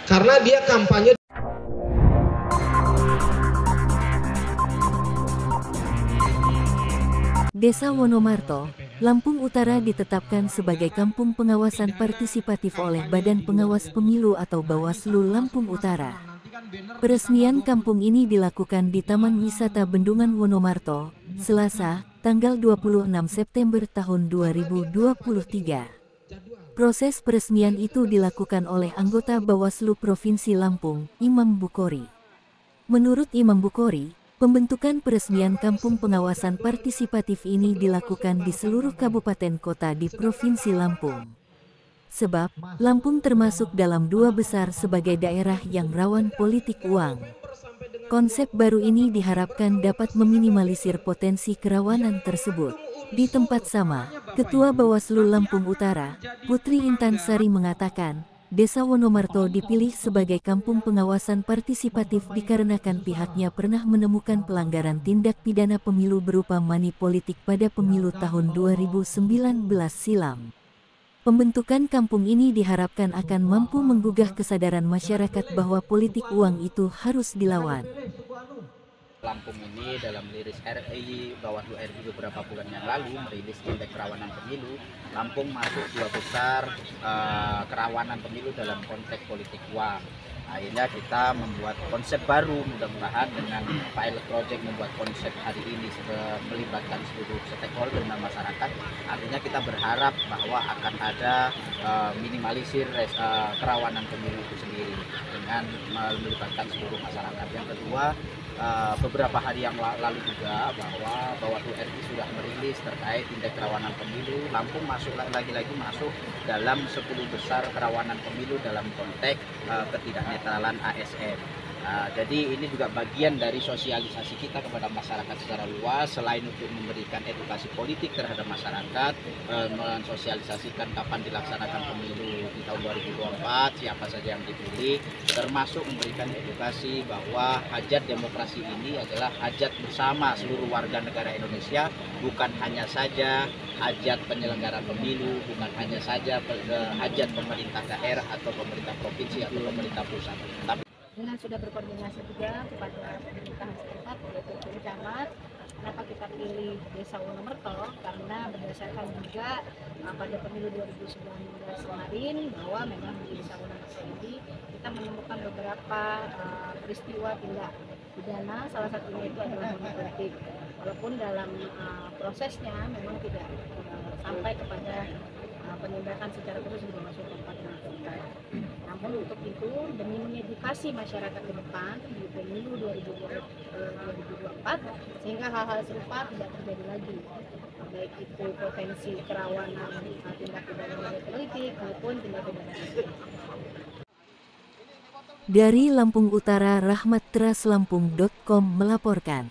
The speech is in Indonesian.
karena dia kampanye. Desa Wonomarto, Lampung Utara ditetapkan sebagai kampung pengawasan partisipatif oleh Badan Pengawas Pemilu atau Bawaslu Lampung Utara. Peresmian kampung ini dilakukan di Taman Wisata Bendungan Wonomarto, Selasa, tanggal 26 September tahun 2023. Proses peresmian itu dilakukan oleh anggota Bawaslu Provinsi Lampung, Imam Bukhori. Menurut Imam Bukhori, pembentukan peresmian kampung pengawasan partisipatif ini dilakukan di seluruh kabupaten kota di Provinsi Lampung. Sebab, Lampung termasuk dalam 2 besar sebagai daerah yang rawan politik uang. Konsep baru ini diharapkan dapat meminimalisir potensi kerawanan tersebut. Di tempat sama, Ketua Bawaslu Lampung Utara, Putri Intan Sari mengatakan, Desa Wonomarto dipilih sebagai kampung pengawasan partisipatif dikarenakan pihaknya pernah menemukan pelanggaran tindak pidana pemilu berupa money politik pada pemilu tahun 2019 silam. Pembentukan kampung ini diharapkan akan mampu menggugah kesadaran masyarakat bahwa politik uang itu harus dilawan. Lampung ini dalam rilis RI, Bawaslu RI beberapa bulan yang lalu merilis indeks kerawanan pemilu. Lampung masuk 2 besar kerawanan pemilu dalam konteks politik uang. Akhirnya kita membuat konsep baru, mudah-mudahan dengan pilot project membuat konsep hari ini melibatkan seluruh stakeholder dan masyarakat. Artinya kita berharap bahwa akan ada minimalisir kerawanan pemilu itu sendiri dengan melibatkan seluruh masyarakat. Yang kedua, beberapa hari yang lalu juga bahwa Bawaslu RI sudah merilis terkait indeks kerawanan pemilu. Lampung masuk lagi-lagi masuk dalam 10 besar kerawanan pemilu dalam konteks ketidaknetralan ASN. Jadi ini juga bagian dari sosialisasi kita kepada masyarakat secara luas, selain untuk memberikan edukasi politik terhadap masyarakat, mensosialisasikan kapan dilaksanakan pemilu di tahun 2024, siapa saja yang dipilih, termasuk memberikan edukasi bahwa hajat demokrasi ini adalah hajat bersama seluruh warga negara Indonesia, bukan hanya saja hajat penyelenggara pemilu, bukan hanya saja hajat pemerintah daerah atau pemerintah provinsi atau pemerintah pusat. Dengan sudah berkoordinasi juga kepada pemerintahan setempat, yaitu camat, kenapa kita pilih Desa Wonomarto, karena berdasarkan juga pada pemilu 2019 kemarin bahwa memang di Desa Wonomarto ini kita menemukan beberapa peristiwa tindak pidana, salah satunya itu adalah money politik. Walaupun dalam prosesnya memang tidak sampai kepada penindakan secara terus di masuk tempat melakukan. Namun untuk itu demi mengedukasi masyarakat ke depan di pemilu 2024 sehingga hal-hal serupa tidak terjadi lagi, baik itu potensi kerawanan tindak pidana politik maupun tindak pidana. Dari Lampung Utara, Rahmat Teras Lampung.com melaporkan.